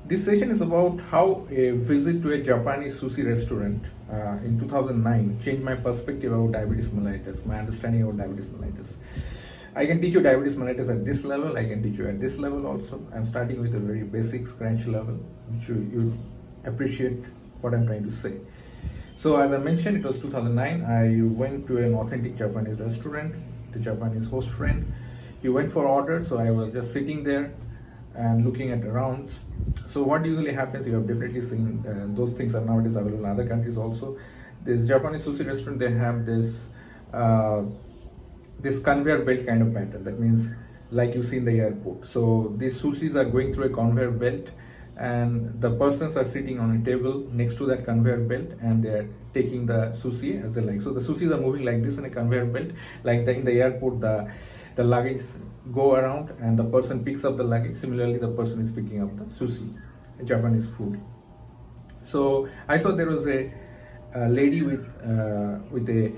This session is about how a visit to a Japanese sushi restaurant in 2009 changed my perspective about diabetes mellitus, my understanding about diabetes mellitus. I can teach you diabetes mellitus at this level, I can teach you at this level also. I'm starting with a very basic scratch level, which you appreciate what I'm trying to say. So as I mentioned, it was 2009, I went to an authentic Japanese restaurant, the Japanese host friend. He went for order, so I was just sitting there and looking at around. So what usually happens, you have definitely seen those things are nowadays available in other countries also. This Japanese sushi restaurant, they have this this conveyor belt kind of pattern. That means like you see in the airport. So these sushis are going through a conveyor belt and the persons are sitting on a table next to that conveyor belt and they are taking the sushi as they like. So the sushis are moving like this in a conveyor belt, like in the airport the luggage go around and the person picks up the luggage. Similarly, the person is picking up the sushi, Japanese food. So I saw there was a lady with a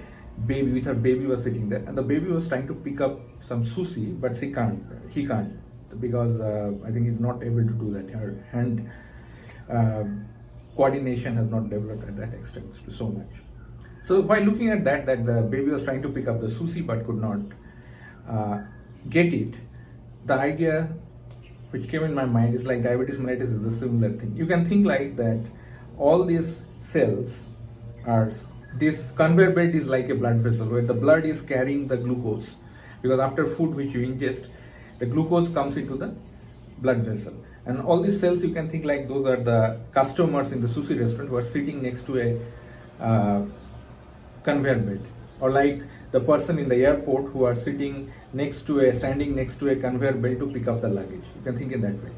baby, with her baby was sitting there, and the baby was trying to pick up some sushi, but he can't because I think he's not able to do that. Her hand coordination has not developed at that extent so much. So while looking at that the baby was trying to pick up the sushi but could not get it, the idea which came in my mind is like diabetes mellitus is a similar thing. You can think like that all these cells are, this conveyor belt is like a blood vessel where the blood is carrying the glucose, because after food which you ingest, the glucose comes into the blood vessel, and all these cells you can think like those are the customers in the sushi restaurant who are sitting next to a conveyor belt, or like the person in the airport who are standing next to a conveyor belt to pick up the luggage. You can think in that way.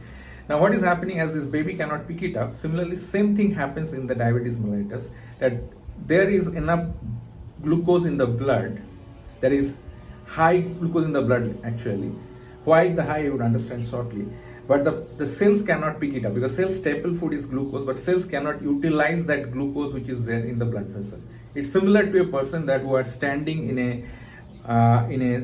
Now what is happening, as this baby cannot pick it up, similarly same thing happens in the diabetes mellitus, that there is enough glucose in the blood, there is high glucose in the blood actually. Why the high, you would understand shortly. But the cells cannot pick it up because cells' staple food is glucose, but cells cannot utilize that glucose which is there in the blood vessel. It's similar to a person that who are standing in a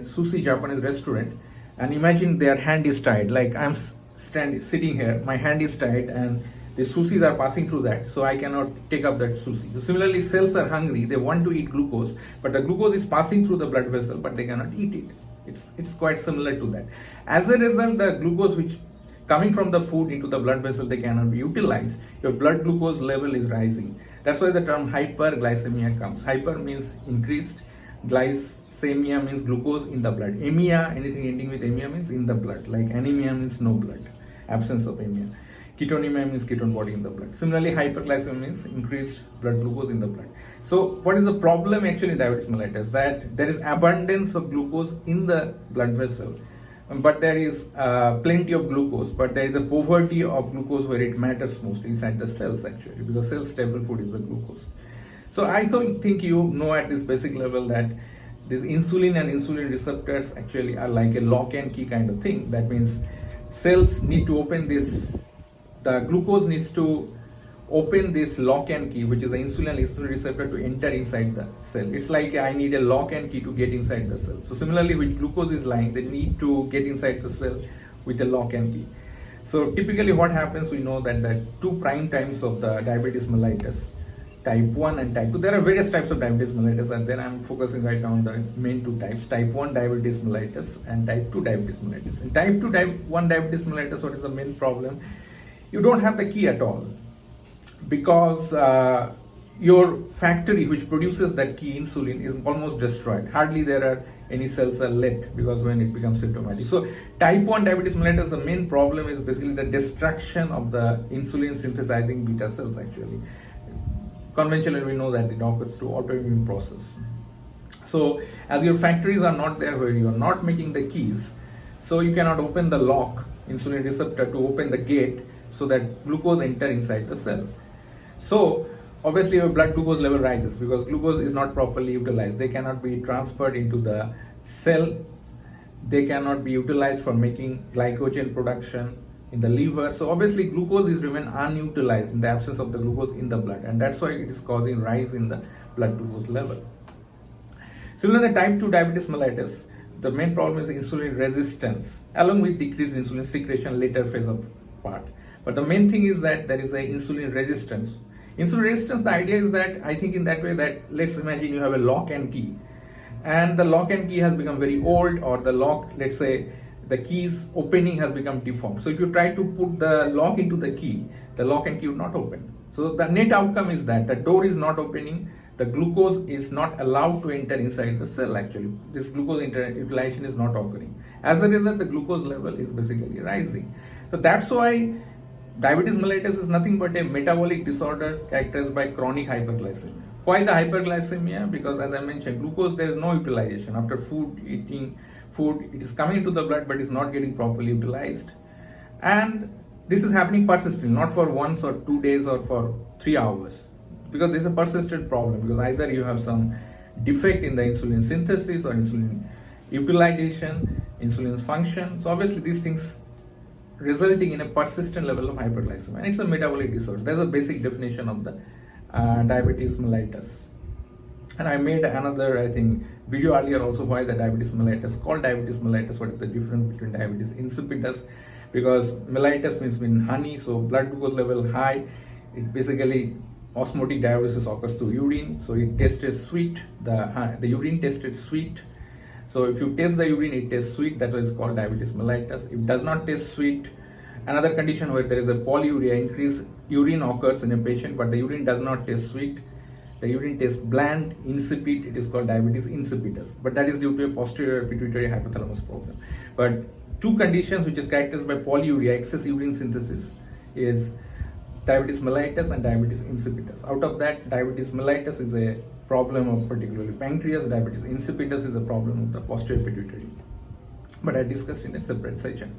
sushi Japanese restaurant, and imagine their hand is tied. Like I'm sitting here, my hand is tied, and the sushis are passing through that, so I cannot take up that sushi. So similarly, cells are hungry; they want to eat glucose, but the glucose is passing through the blood vessel, but they cannot eat it. It's quite similar to that. As a result, the glucose which coming from the food into the blood vessel, they cannot be utilized. Your blood glucose level is rising. That's why the term hyperglycemia comes. Hyper means increased, glycemia means glucose in the blood. Emia, anything ending with emia means in the blood. Like anemia means no blood, absence of emia. Ketonemia means ketone body in the blood. Similarly, hyperglycemia means increased blood glucose in the blood. So what is the problem actually in diabetes mellitus? That there is abundance of glucose in the blood vessel, but there is plenty of glucose, but there is a poverty of glucose where it matters most inside the cells actually, because cells' staple food is the glucose. So I think you know at this basic level that this insulin and insulin receptors actually are like a lock and key kind of thing. That means cells need to open this, the glucose needs to open this lock and key, which is the insulin and insulin receptor, to enter inside the cell. It's like I need a lock and key to get inside the cell. So similarly, when glucose is lying, they need to get inside the cell with a lock and key. So typically what happens, we know that the two prime times of the diabetes mellitus, type 1 and type 2, there are various types of diabetes mellitus, and then I'm focusing right now on the main two types, type 1 diabetes mellitus and type 2 diabetes mellitus. In type 1 diabetes mellitus, what is the main problem? You don't have the key at all, because your factory which produces that key insulin is almost destroyed. Hardly there are any cells are left, because when it becomes symptomatic. So type 1 diabetes mellitus, the main problem is basically the destruction of the insulin synthesizing beta cells actually. Conventionally we know that it occurs through autoimmune process. So as your factories are not there, where you are not making the keys, so you cannot open the lock, insulin receptor, to open the gate so that glucose enter inside the cell. So obviously your blood glucose level rises because glucose is not properly utilized. They cannot be transferred into the cell. They cannot be utilized for making glycogen production in the liver. So obviously glucose is remain unutilized in the absence of the glucose in the blood, and that's why it is causing rise in the blood glucose level. Similarly, type 2 diabetes mellitus, the main problem is insulin resistance along with decreased insulin secretion later phase of part. But the main thing is that there is a insulin resistance. Insulin resistance, the idea is that, I think in that way, that let's imagine you have a lock and key, and the lock and key has become very old, or the lock, let's say the key's opening has become deformed. So if you try to put the lock into the key, the lock and key will not open. So the net outcome is that the door is not opening, the glucose is not allowed to enter inside the cell actually. This glucose utilization is not occurring. As a result, the glucose level is basically rising. So that's why diabetes mellitus is nothing but a metabolic disorder characterized by chronic hyperglycemia. Why the hyperglycemia? Because as I mentioned, glucose, there is no utilization. After eating food, it is coming into the blood but is not getting properly utilized. And this is happening persistently, not for once or 2 days or for 3 hours. Because this is a persistent problem, because either you have some defect in the insulin synthesis or insulin utilization, insulin's function. So obviously these things resulting in a persistent level of hyperglycemia, and it's a metabolic disorder. There's a basic definition of the diabetes mellitus. And I made another, I think, video earlier also why the diabetes mellitus, called diabetes mellitus, what is the difference between diabetes insipidus, because mellitus means honey, so blood glucose level high, it basically osmotic diuresis occurs through urine, so it tasted sweet, the urine tasted sweet. So if you taste the urine, it tastes sweet, that is called diabetes mellitus. If it does not taste sweet, another condition where there is a polyuria, increased urine occurs in a patient, but the urine does not taste sweet, the urine tastes bland, insipid, it is called diabetes insipidus. But that is due to a posterior pituitary hypothalamus problem. But two conditions which is characterized by polyuria, excess urine synthesis, is diabetes mellitus and diabetes insipidus. Out of that, diabetes mellitus is a problem of particularly pancreas, diabetes insipidus is a problem of the posterior pituitary. But I discussed in a separate session.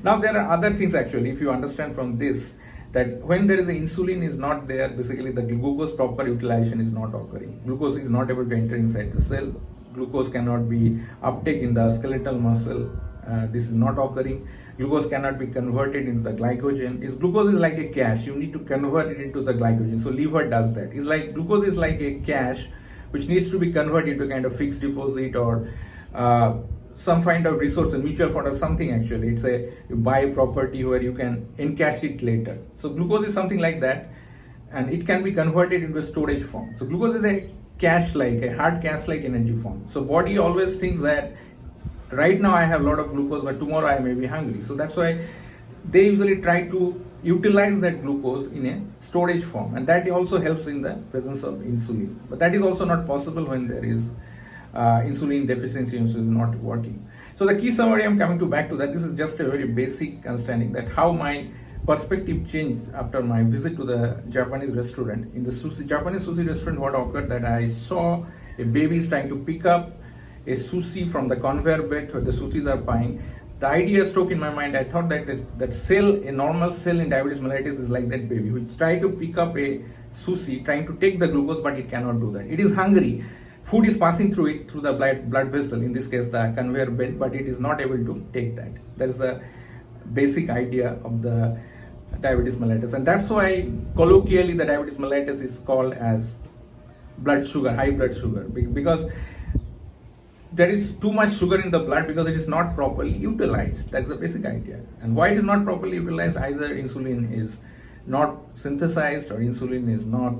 Now there are other things actually, if you understand from this, that when there is the insulin is not there, basically the glucose proper utilization is not occurring. Glucose is not able to enter inside the cell. Glucose cannot be uptake in the skeletal muscle. This is not occurring. Glucose cannot be converted into the glycogen. Glucose is like a cash. You need to convert it into the glycogen. So liver does that. It's like glucose is like a cash which needs to be converted into kind of fixed deposit or some kind of resource, a mutual fund or something actually. It's you buy a property where you can encash it later. So glucose is something like that, and it can be converted into a storage form. So glucose is a cash-like, a hard cash-like energy form. So body always thinks that right now I have a lot of glucose, but tomorrow I may be hungry. So that's why they usually try to utilize that glucose in a storage form, and that also helps in the presence of insulin. But that is also not possible when there is insulin deficiency, insulin is not working. So the key summary, I'm coming back to that. This is just a very basic understanding that how my perspective changed after my visit to the Japanese restaurant. In the Japanese sushi restaurant, what occurred that I saw a baby is trying to pick up a sushi from the conveyor belt where the sushis are buying. The idea struck in my mind. I thought that cell, a normal cell in diabetes mellitus is like that baby which try to pick up a sushi, trying to take the glucose, but it cannot do that. It is hungry. Food is passing through it, through the blood vessel, in this case the conveyor belt, but it is not able to take that. That is the basic idea of the diabetes mellitus, and that's why colloquially the diabetes mellitus is called as blood sugar, high blood sugar, because there is too much sugar in the blood because it is not properly utilized. That's the basic idea. And why it is not properly utilized? Either insulin is not synthesized or insulin is not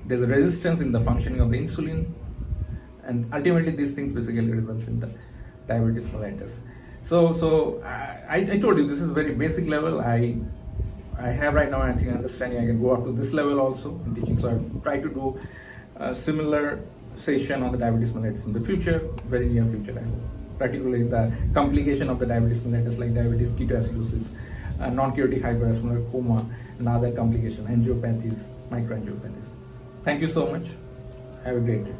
there's a resistance in the functioning of the insulin, and ultimately these things basically results in the diabetes mellitus. So I told you this is very basic level. I have right now, I think, understanding. I can go up to this level also in teaching. So I try to do a similar session on the diabetes mellitus in the future, very near future, I hope. Particularly the complication of the diabetes mellitus like diabetes ketoacidosis, non-cirrhotic hyperosmolar coma, and other complications, angiopathies, microangiopathies. Thank you so much. Have a great day.